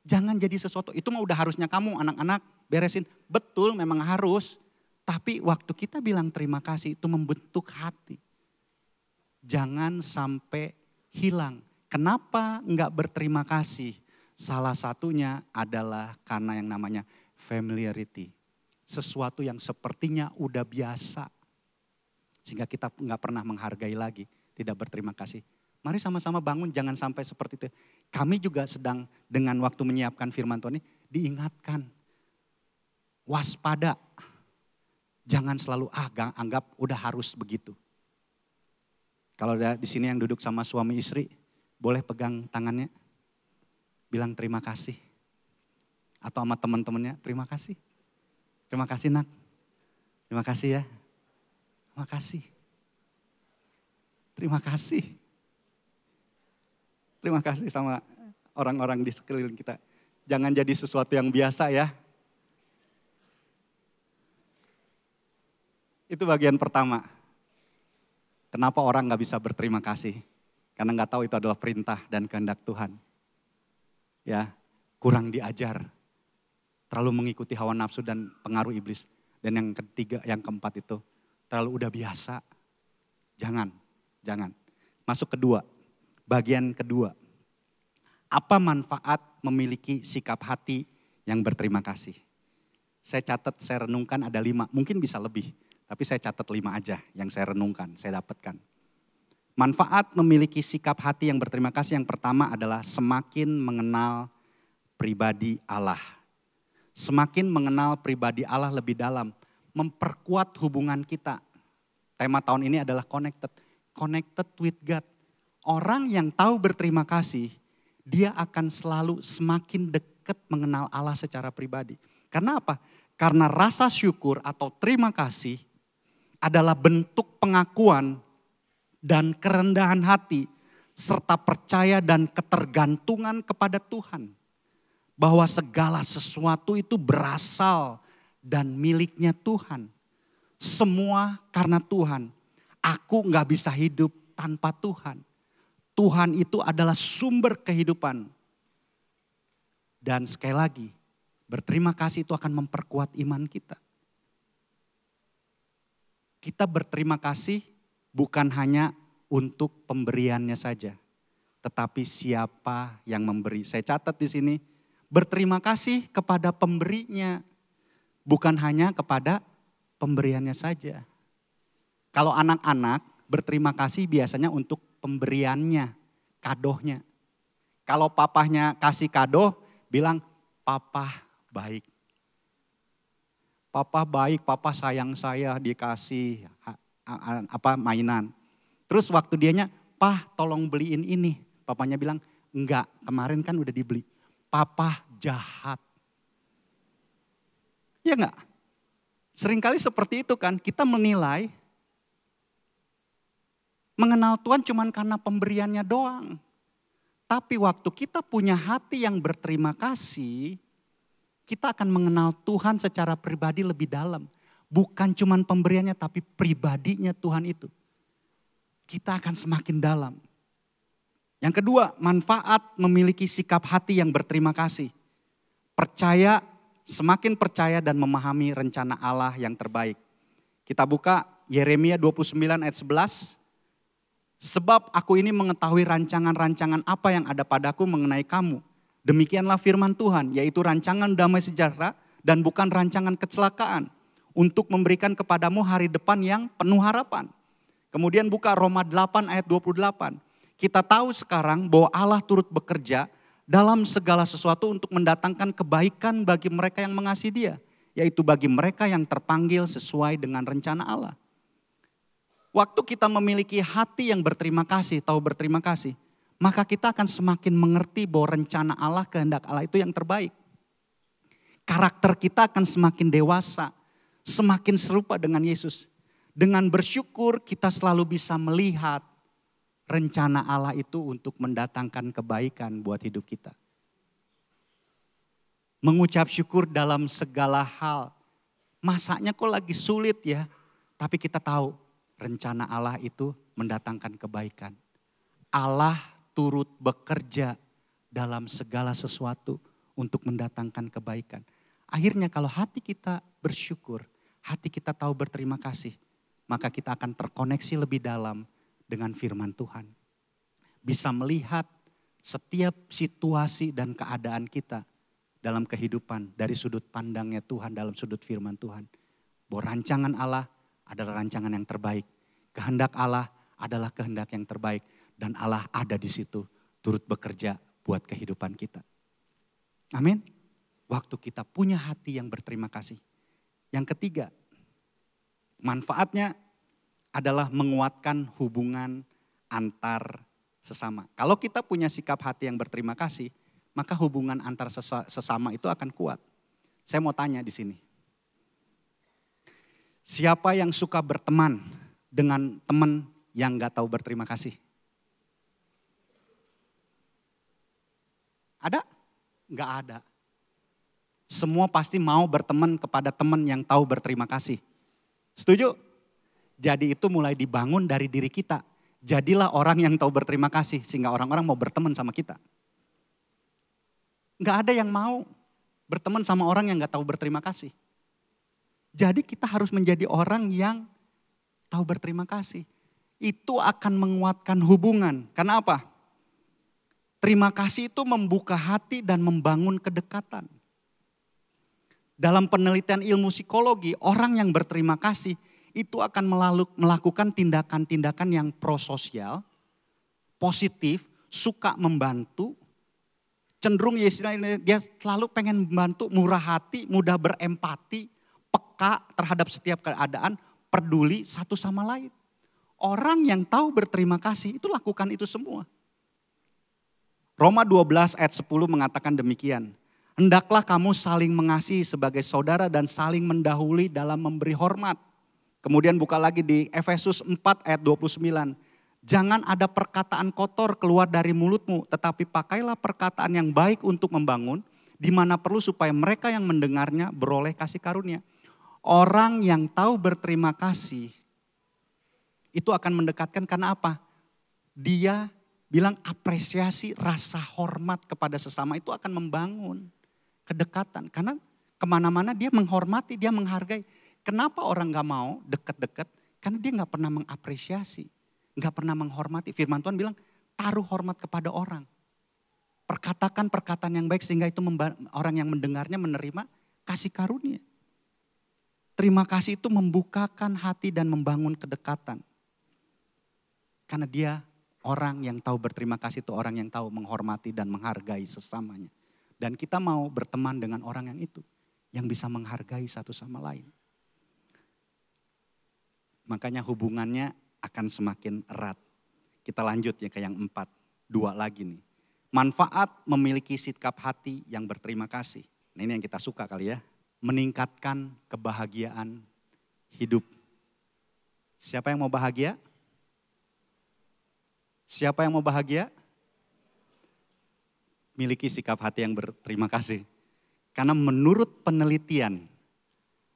Jangan jadi sesuatu, itu mah udah harusnya kamu anak-anak beresin. Betul memang harus, tapi waktu kita bilang terima kasih itu membentuk hati. Jangan sampai hilang. Kenapa enggak berterima kasih? Salah satunya adalah karena yang namanya familiarity. Sesuatu yang sepertinya udah biasa. Sehingga kita enggak pernah menghargai lagi, tidak berterima kasih. Mari sama-sama bangun, jangan sampai seperti itu. Kami juga sedang dengan waktu menyiapkan firman Tuhan ini diingatkan. Waspada. Jangan selalu anggap udah harus begitu. Kalau di sini yang duduk sama suami istri, boleh pegang tangannya. Bilang terima kasih. Atau sama teman-temannya, terima kasih. Terima kasih nak. Terima kasih ya. Terima kasih. Terima kasih. Terima kasih sama orang-orang di sekeliling kita. Jangan jadi sesuatu yang biasa ya. Itu bagian pertama. Kenapa orang gak bisa berterima kasih? Karena gak tahu itu adalah perintah dan kehendak Tuhan. Ya, kurang diajar. Terlalu mengikuti hawa nafsu dan pengaruh iblis. Dan yang ketiga, yang keempat itu terlalu udah biasa. Jangan. Masuk kedua, bagian kedua. Apa manfaat memiliki sikap hati yang berterima kasih? Saya catat, saya renungkan ada 5, mungkin bisa lebih. Tapi saya catat 5 aja yang saya renungkan, saya dapatkan. Manfaat memiliki sikap hati yang berterima kasih yang pertama adalah semakin mengenal pribadi Allah. Semakin mengenal pribadi Allah lebih dalam, memperkuat hubungan kita. Tema tahun ini adalah connected with God. Orang yang tahu berterima kasih, dia akan selalu semakin dekat mengenal Allah secara pribadi. Karena apa? Karena rasa syukur atau terima kasih adalah bentuk pengakuan dan kerendahan hati serta percaya dan ketergantungan kepada Tuhan. Bahwa segala sesuatu itu berasal dan miliknya Tuhan. Semua karena Tuhan. Aku gak bisa hidup tanpa Tuhan. Tuhan itu adalah sumber kehidupan. Dan sekali lagi, berterima kasih itu akan memperkuat iman kita. Kita berterima kasih bukan hanya untuk pemberiannya saja, tetapi siapa yang memberi. Saya catat di sini, berterima kasih kepada pemberinya, bukan hanya kepada pemberiannya saja. Kalau anak-anak berterima kasih biasanya untuk pemberiannya, kadohnya. Kalau papahnya kasih kado, bilang papa baik. Papa baik, papa sayang saya dikasih mainan. Terus waktu dianya, "Pah, tolong beliin ini." Papanya bilang, "Enggak, kemarin kan udah dibeli." Papa jahat. Ya enggak? Seringkali seperti itu kan, kita menilai mengenal Tuhan cuma karena pemberiannya doang. Tapi waktu kita punya hati yang berterima kasih, kita akan mengenal Tuhan secara pribadi lebih dalam. Bukan cuma pemberiannya tapi pribadinya Tuhan itu. Kita akan semakin dalam. Yang kedua, manfaat memiliki sikap hati yang berterima kasih. Semakin percaya dan memahami rencana Allah yang terbaik. Kita buka Yeremia 29 ayat 11. Sebab aku ini mengetahui rancangan-rancangan apa yang ada padaku mengenai kamu. Demikianlah firman Tuhan, yaitu rancangan damai sejahtera dan bukan rancangan kecelakaan. Untuk memberikan kepadamu hari depan yang penuh harapan. Kemudian buka Roma 8 ayat 28. Kita tahu sekarang bahwa Allah turut bekerja dalam segala sesuatu untuk mendatangkan kebaikan bagi mereka yang mengasihi Dia. Yaitu bagi mereka yang terpanggil sesuai dengan rencana Allah. Waktu kita memiliki hati yang berterima kasih, tahu berterima kasih. Maka kita akan semakin mengerti bahwa rencana Allah, kehendak Allah itu yang terbaik. Karakter kita akan semakin dewasa, semakin serupa dengan Yesus. Dengan bersyukur kita selalu bisa melihat rencana Allah itu untuk mendatangkan kebaikan buat hidup kita. Mengucap syukur dalam segala hal. Masanya kok lagi sulit ya, tapi kita tahu rencana Allah itu mendatangkan kebaikan. Allah turut bekerja dalam segala sesuatu untuk mendatangkan kebaikan. Akhirnya kalau hati kita bersyukur, hati kita tahu berterima kasih, maka kita akan terkoneksi lebih dalam dengan firman Tuhan. Bisa melihat setiap situasi dan keadaan kita dalam kehidupan dari sudut pandangnya Tuhan, dalam sudut firman Tuhan. Bahwa rancangan Allah adalah rancangan yang terbaik. Kehendak Allah adalah kehendak yang terbaik. Dan Allah ada di situ turut bekerja buat kehidupan kita. Amin. Waktu kita punya hati yang berterima kasih. Yang ketiga, manfaatnya adalah menguatkan hubungan antar sesama. Kalau kita punya sikap hati yang berterima kasih, maka hubungan antar sesama itu akan kuat. Saya mau tanya di sini. Siapa yang suka berteman dengan teman yang gak tahu berterima kasih? Ada? Enggak ada. Semua pasti mau berteman kepada teman yang tahu berterima kasih. Setuju? Jadi itu mulai dibangun dari diri kita. Jadilah orang yang tahu berterima kasih sehingga orang-orang mau berteman sama kita. Gak ada yang mau berteman sama orang yang gak tahu berterima kasih. Jadi kita harus menjadi orang yang tahu berterima kasih. Itu akan menguatkan hubungan. Karena apa? Terima kasih itu membuka hati dan membangun kedekatan. Dalam penelitian ilmu psikologi, orang yang berterima kasih itu akan melakukan tindakan-tindakan yang prososial, positif, suka membantu, cenderung dia selalu pengen membantu, murah hati, mudah berempati, peka terhadap setiap keadaan, peduli satu sama lain. Orang yang tahu berterima kasih itu lakukan itu semua. Roma 12 ayat 10 mengatakan demikian. Hendaklah kamu saling mengasihi sebagai saudara dan saling mendahului dalam memberi hormat. Kemudian buka lagi di Efesus 4 ayat 29. Jangan ada perkataan kotor keluar dari mulutmu, tetapi pakailah perkataan yang baik untuk membangun, di mana perlu supaya mereka yang mendengarnya beroleh kasih karunia. Orang yang tahu berterima kasih, itu akan mendekatkan karena apa? Dia bilang apresiasi, rasa hormat kepada sesama itu akan membangun kedekatan. Karena kemana-mana dia menghormati, dia menghargai. Kenapa orang gak mau deket-deket? Karena dia gak pernah mengapresiasi, gak pernah menghormati. Firman Tuhan bilang taruh hormat kepada orang. Perkatakan perkataan yang baik sehingga itu orang yang mendengarnya menerima kasih karunia. Terima kasih itu membukakan hati dan membangun kedekatan. Karena dia orang yang tahu berterima kasih itu orang yang tahu menghormati dan menghargai sesamanya. Dan kita mau berteman dengan orang yang itu. Yang bisa menghargai satu sama lain. Makanya hubungannya akan semakin erat. Kita lanjut ya ke yang 4. 2 lagi nih. Manfaat memiliki sikap hati yang berterima kasih. Nah, ini yang kita suka kali ya. Meningkatkan kebahagiaan hidup. Siapa yang mau bahagia? Siapa yang mau bahagia? Miliki sikap hati yang berterima kasih. Karena menurut penelitian,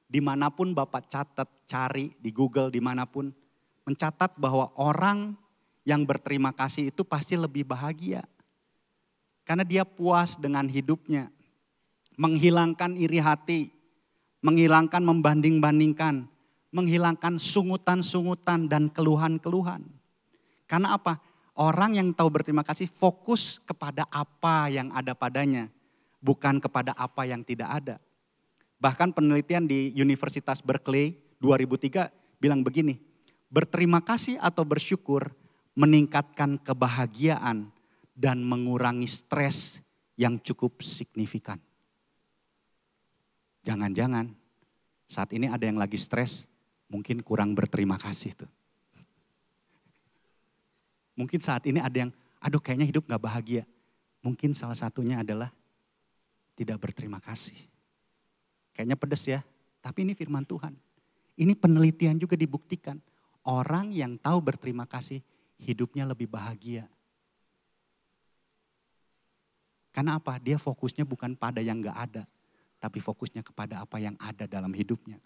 dimanapun Bapak catat, cari di Google dimanapun, mencatat bahwa orang yang berterima kasih itu pasti lebih bahagia. Karena dia puas dengan hidupnya. Menghilangkan iri hati, menghilangkan membanding-bandingkan, menghilangkan sungutan-sungutan dan keluhan-keluhan. Karena apa? Orang yang tahu berterima kasih fokus kepada apa yang ada padanya, bukan kepada apa yang tidak ada. Bahkan penelitian di Universitas Berkeley 2003 bilang begini, berterima kasih atau bersyukur meningkatkan kebahagiaan dan mengurangi stres yang cukup signifikan. Jangan-jangan saat ini ada yang lagi stres, mungkin kurang berterima kasih tuh. Mungkin saat ini ada yang, aduh kayaknya hidup gak bahagia. Mungkin salah satunya adalah tidak berterima kasih. Kayaknya pedes ya, tapi ini firman Tuhan. Ini penelitian juga dibuktikan. Orang yang tahu berterima kasih, hidupnya lebih bahagia. Karena apa? Dia fokusnya bukan pada yang gak ada, tapi fokusnya kepada apa yang ada dalam hidupnya.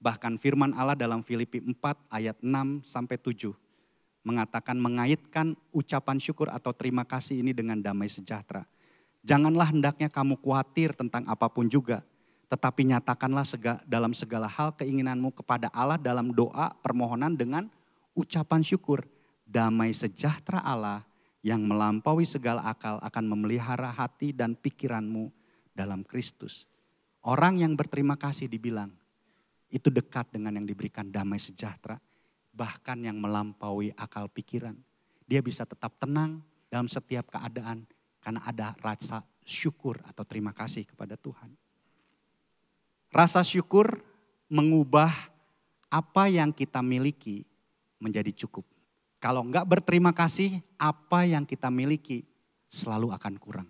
Bahkan firman Allah dalam Filipi 4 ayat 6-7 mengatakan mengaitkan ucapan syukur atau terima kasih ini dengan damai sejahtera. Janganlah hendaknya kamu khawatir tentang apapun juga, tetapi nyatakanlah dalam segala hal keinginanmu kepada Allah dalam doa permohonan dengan ucapan syukur. Damai sejahtera Allah yang melampaui segala akal akan memelihara hati dan pikiranmu dalam Kristus. Orang yang berterima kasih dibilang itu dekat dengan yang diberikan damai sejahtera. Bahkan yang melampaui akal pikiran. Dia bisa tetap tenang dalam setiap keadaan karena ada rasa syukur atau terima kasih kepada Tuhan. Rasa syukur mengubah apa yang kita miliki menjadi cukup. Kalau enggak berterima kasih, apa yang kita miliki selalu akan kurang.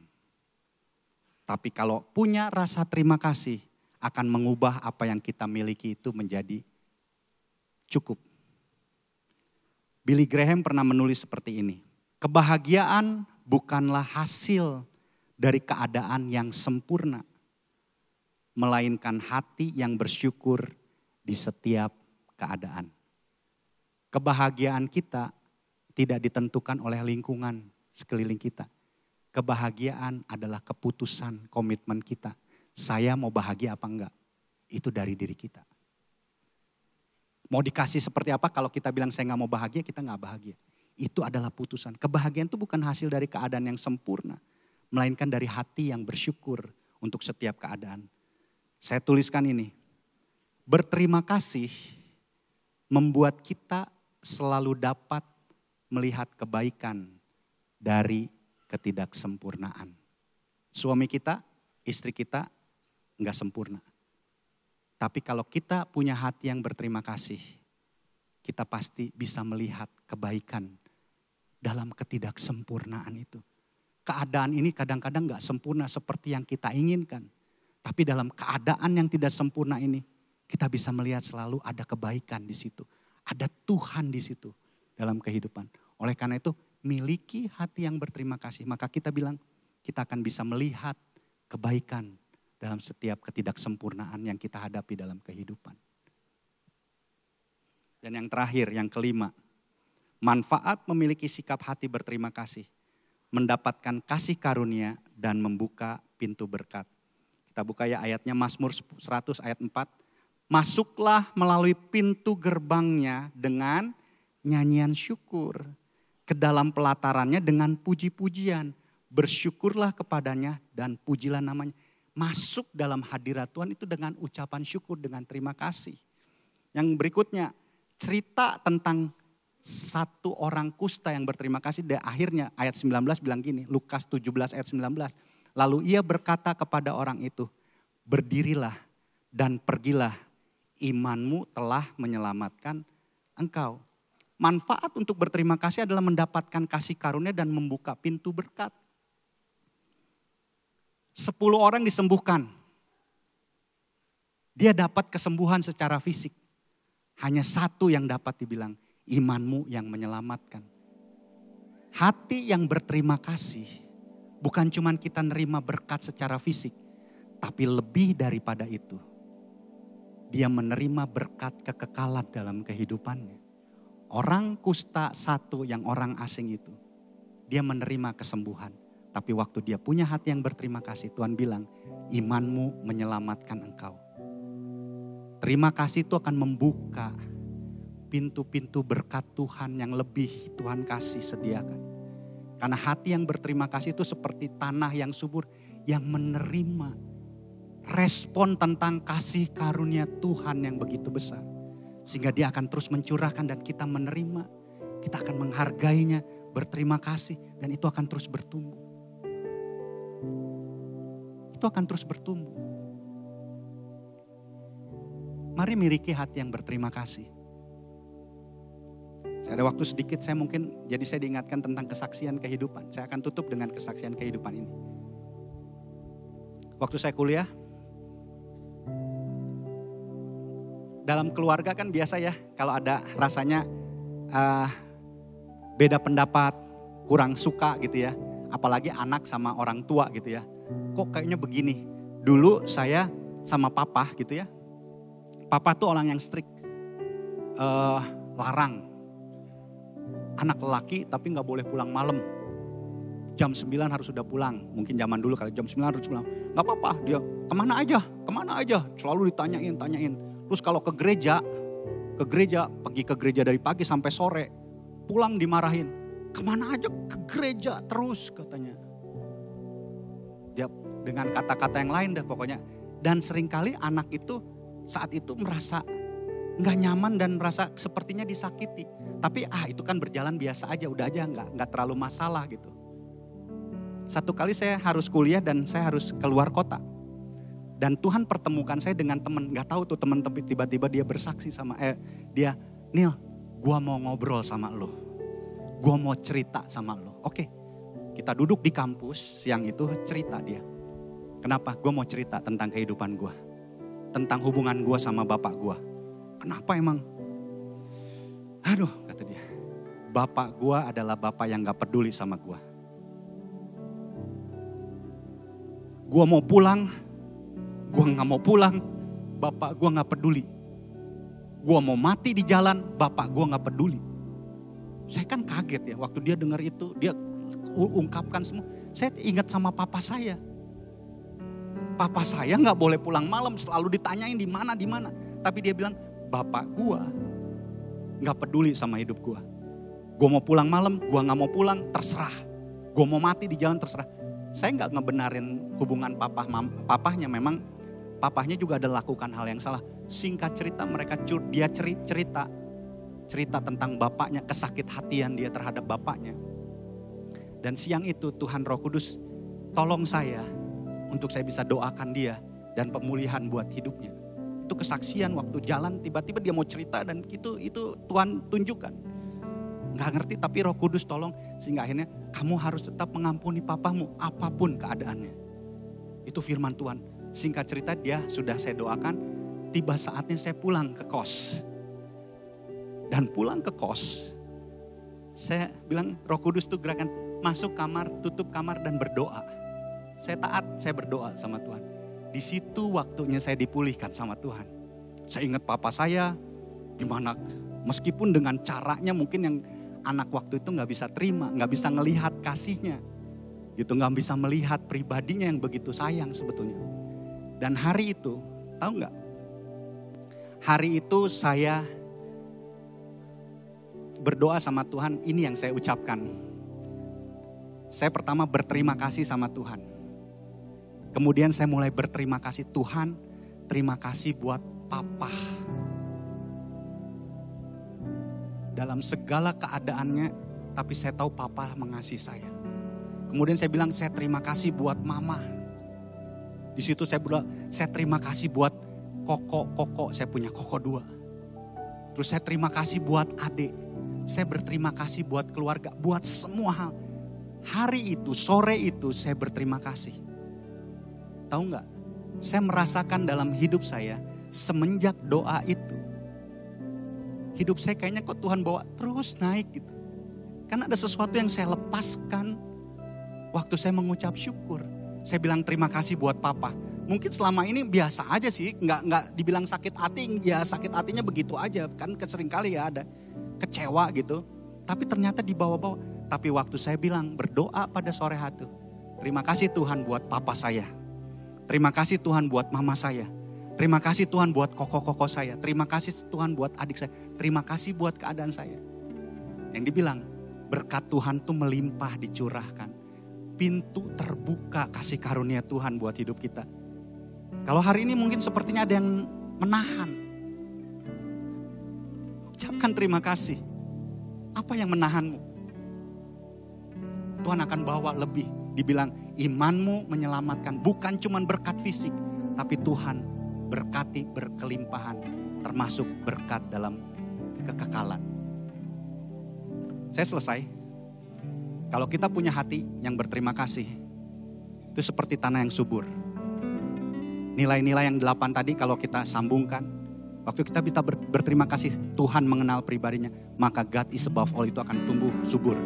Tapi kalau punya rasa terima kasih, akan mengubah apa yang kita miliki itu menjadi cukup. Billy Graham pernah menulis seperti ini. Kebahagiaan bukanlah hasil dari keadaan yang sempurna, melainkan hati yang bersyukur di setiap keadaan. Kebahagiaan kita tidak ditentukan oleh lingkungan sekeliling kita. Kebahagiaan adalah keputusan, komitmen kita. Saya mau bahagia apa enggak? Itu dari diri kita. Mau dikasih seperti apa, kalau kita bilang saya nggak mau bahagia, kita nggak bahagia. Itu adalah putusan. Kebahagiaan itu bukan hasil dari keadaan yang sempurna, melainkan dari hati yang bersyukur untuk setiap keadaan. Saya tuliskan ini, berterima kasih membuat kita selalu dapat melihat kebaikan dari ketidaksempurnaan. Suami kita, istri kita nggak sempurna. Tapi kalau kita punya hati yang berterima kasih, kita pasti bisa melihat kebaikan dalam ketidaksempurnaan itu. Keadaan ini kadang-kadang gak sempurna seperti yang kita inginkan. Tapi dalam keadaan yang tidak sempurna ini, kita bisa melihat selalu ada kebaikan di situ. Ada Tuhan di situ dalam kehidupan. Oleh karena itu, miliki hati yang berterima kasih. Maka kita bilang, kita akan bisa melihat kebaikan dalam setiap ketidaksempurnaan yang kita hadapi dalam kehidupan. Dan yang terakhir, yang kelima, manfaat memiliki sikap hati berterima kasih, mendapatkan kasih karunia dan membuka pintu berkat. Kita buka ya ayatnya, Mazmur 100 ayat 4. Masuklah melalui pintu gerbangnya dengan nyanyian syukur, ke dalam pelatarannya dengan puji-pujian. Bersyukurlah kepadanya dan pujilah namanya. Masuk dalam hadirat Tuhan itu dengan ucapan syukur, dengan terima kasih. Yang berikutnya, cerita tentang satu orang kusta yang berterima kasih. Dan akhirnya ayat 19 bilang gini, Lukas 17 ayat 19. Lalu ia berkata kepada orang itu, berdirilah dan pergilah, imanmu telah menyelamatkan engkau. Manfaat untuk berterima kasih adalah mendapatkan kasih karunia dan membuka pintu berkat. 10 orang disembuhkan. Dia dapat kesembuhan secara fisik. Hanya satu yang dapat dibilang, imanmu yang menyelamatkan. Hati yang berterima kasih, bukan cuma kita nerima berkat secara fisik, tapi lebih daripada itu. Dia menerima berkat kekekalan dalam kehidupannya. Orang kusta satu yang orang asing itu, dia menerima kesembuhan. Tapi waktu dia punya hati yang berterima kasih, Tuhan bilang, imanmu menyelamatkan engkau. Terima kasih itu akan membuka pintu-pintu berkat Tuhan yang lebih Tuhan kasih sediakan. Karena hati yang berterima kasih itu seperti tanah yang subur, yang menerima respon tentang kasih karunia Tuhan yang begitu besar. Sehingga dia akan terus mencurahkan dan kita menerima. Kita akan menghargainya, berterima kasih, dan itu akan terus bertumbuh. Itu akan terus bertumbuh. Mari miliki hati yang berterima kasih. Saya ada waktu sedikit, saya diingatkan tentang kesaksian kehidupan. Saya akan tutup dengan kesaksian kehidupan ini. Waktu saya kuliah, dalam keluarga kan biasa ya, kalau ada rasanya beda pendapat, kurang suka gitu ya. Apalagi anak sama orang tua gitu ya. Kok kayaknya begini. Dulu saya sama papa gitu ya. Papa tuh orang yang strict. Larang. Anak lelaki tapi gak boleh pulang malam. Jam 9 harus sudah pulang. Mungkin zaman dulu kali jam 9 harus pulang. Gak apa-apa, dia kemana aja. Selalu ditanyain. Terus kalau ke gereja, pergi ke gereja dari pagi sampai sore. Pulang dimarahin. Kemana aja ke gereja terus katanya. Dia dengan kata-kata yang lain deh pokoknya. Dan seringkali anak itu saat itu merasa gak nyaman dan merasa sepertinya disakiti. Tapi itu kan berjalan biasa aja, udah aja gak terlalu masalah gitu. Satu kali saya harus kuliah dan saya harus keluar kota. Dan Tuhan pertemukan saya dengan teman, gak tahu tuh teman, tapi tiba-tiba dia bersaksi sama dia, Nil, gua mau ngobrol sama lo. Gua mau cerita sama lo. Oke, kita duduk di kampus siang itu cerita dia. Kenapa? Gua mau cerita tentang kehidupan gua. Tentang hubungan gua sama bapak gua. Kenapa emang? Aduh, kata dia. Bapak gua adalah bapak yang gak peduli sama gua. Gua mau pulang, gua gak mau pulang, bapak gua gak peduli. Gue mau mati di jalan, bapak gue gak peduli. Saya kan kaget ya waktu dia dengar itu, dia ungkapkan semua. Saya ingat sama papa saya. Papa saya gak boleh pulang malam, selalu ditanyain di mana. Tapi dia bilang, bapak gue gak peduli sama hidup gue. Gue mau pulang malam, gue gak mau pulang, terserah. Gue mau mati di jalan, terserah. Saya gak ngebenarin hubungan papahnya, memang papahnya juga ada lakukan hal yang salah. Singkat cerita dia cerita tentang bapaknya, kesakit hatian dia terhadap bapaknya. Dan siang itu Tuhan Roh Kudus tolong saya untuk saya bisa doakan dia dan pemulihan buat hidupnya. Itu kesaksian waktu jalan tiba-tiba dia mau cerita dan itu Tuhan tunjukkan. Gak ngerti tapi Roh Kudus tolong sehingga akhirnya kamu harus tetap mengampuni papamu apapun keadaannya. Itu firman Tuhan. Singkat cerita dia sudah saya doakan. Tiba saatnya saya pulang ke kos. Dan pulang ke kos, saya bilang Roh Kudus tuh gerakan masuk kamar, tutup kamar dan berdoa. Saya taat, saya berdoa sama Tuhan. Di situ waktunya saya dipulihkan sama Tuhan. Saya ingat papa saya, gimana meskipun dengan caranya mungkin yang anak waktu itu gak bisa terima, gak bisa ngelihat kasihnya. Gitu, gak bisa melihat pribadinya yang begitu sayang sebetulnya. Dan hari itu, tahu gak? Hari itu saya berdoa sama Tuhan, ini yang saya ucapkan. Saya pertama berterima kasih sama Tuhan. Kemudian saya mulai berterima kasih, Tuhan, terima kasih buat papa. Dalam segala keadaannya, tapi saya tahu papa mengasihi saya. Kemudian saya bilang, saya terima kasih buat mama. Di situ saya berdoa, saya terima kasih buat koko, saya punya koko 2. Terus saya terima kasih buat adik. Saya berterima kasih buat keluarga, buat semua hal. Hari itu, sore itu saya berterima kasih. Tahu gak? Saya merasakan dalam hidup saya, semenjak doa itu, hidup saya kayaknya kok Tuhan bawa terus naik gitu. Karena ada sesuatu yang saya lepaskan waktu saya mengucap syukur. Saya bilang terima kasih buat papa. Mungkin selama ini biasa aja sih, nggak dibilang sakit hati, ya sakit hatinya begitu aja. Kan sering kali ya ada kecewa gitu. Tapi ternyata dibawa-bawa. Tapi waktu saya bilang berdoa pada sore hari, terima kasih Tuhan buat papa saya. Terima kasih Tuhan buat mama saya. Terima kasih Tuhan buat koko-koko saya. Terima kasih Tuhan buat adik saya. Terima kasih buat keadaan saya. Yang dibilang berkat Tuhan tuh melimpah dicurahkan. Pintu terbuka kasih karunia Tuhan buat hidup kita. Kalau hari ini mungkin sepertinya ada yang menahan. Ucapkan terima kasih. Apa yang menahanmu? Tuhan akan bawa lebih. Dibilang imanmu menyelamatkan. Bukan cuma berkat fisik. Tapi Tuhan berkati berkelimpahan. Termasuk berkat dalam kekekalan. Saya selesai. Kalau kita punya hati yang berterima kasih. Itu seperti tanah yang subur. Nilai-nilai yang 8 tadi kalau kita sambungkan. Waktu kita bisa berterima kasih Tuhan mengenal pribadinya. Maka God is above all itu akan tumbuh subur.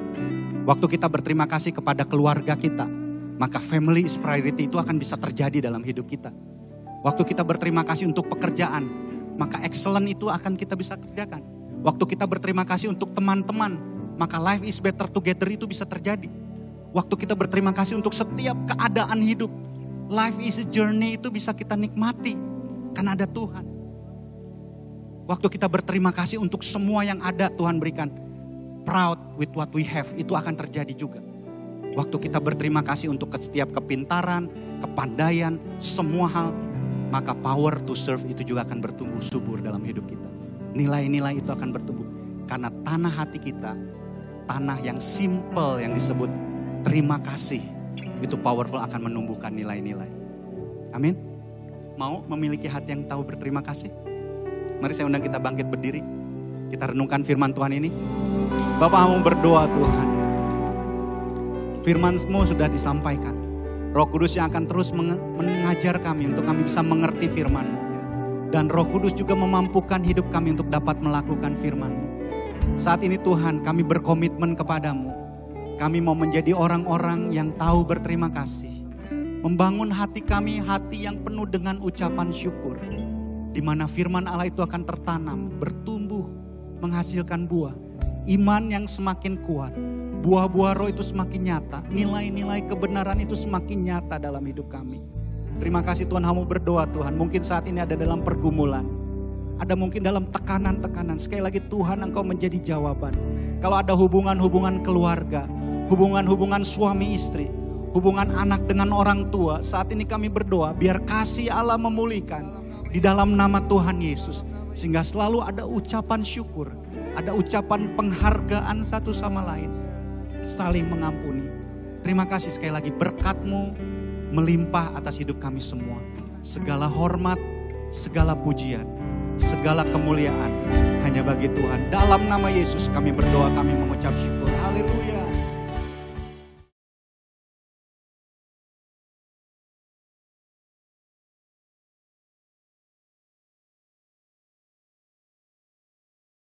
Waktu kita berterima kasih kepada keluarga kita. Maka family is priority itu akan bisa terjadi dalam hidup kita. Waktu kita berterima kasih untuk pekerjaan. Maka excellent itu akan kita bisa kerjakan. Waktu kita berterima kasih untuk teman-teman. Maka life is better together itu bisa terjadi. Waktu kita berterima kasih untuk setiap keadaan hidup. Life is a journey itu bisa kita nikmati. Karena ada Tuhan. Waktu kita berterima kasih untuk semua yang ada Tuhan berikan. Proud with what we have itu akan terjadi juga. Waktu kita berterima kasih untuk setiap kepintaran, kepandaian, semua hal. Maka power to serve itu juga akan bertumbuh subur dalam hidup kita. Nilai-nilai itu akan bertumbuh. Karena tanah hati kita, tanah yang simple yang disebut terima kasih. Itu powerful akan menumbuhkan nilai-nilai. Amin. Mau memiliki hati yang tahu berterima kasih? Mari saya undang kita bangkit berdiri. Kita renungkan firman Tuhan ini. Bapak mau berdoa Tuhan. Firman-Mu sudah disampaikan. Roh Kudus yang akan terus mengajar kami untuk kami bisa mengerti firman-Mu. Dan Roh Kudus juga memampukan hidup kami untuk dapat melakukan firman-Mu. Saat ini Tuhan kami berkomitmen kepadamu. Kami mau menjadi orang-orang yang tahu berterima kasih. Membangun hati kami, hati yang penuh dengan ucapan syukur. di mana firman Allah itu akan tertanam, bertumbuh, menghasilkan buah. Iman yang semakin kuat, buah-buah roh itu semakin nyata, nilai-nilai kebenaran itu semakin nyata dalam hidup kami. Terima kasih Tuhan, hamba berdoa Tuhan, mungkin saat ini ada dalam pergumulan, ada mungkin dalam tekanan-tekanan. Sekali lagi Tuhan, Engkau menjadi jawaban. Kalau ada hubungan-hubungan keluarga, hubungan-hubungan suami istri, hubungan anak dengan orang tua, saat ini kami berdoa biar kasih Allah memulihkan di dalam nama Tuhan Yesus. Sehingga selalu ada ucapan syukur, ada ucapan penghargaan satu sama lain, saling mengampuni. Terima kasih sekali lagi, berkat-Mu melimpah atas hidup kami semua. Segala hormat, segala pujian, segala kemuliaan hanya bagi Tuhan. Dalam nama Yesus kami berdoa, kami mengucap syukur.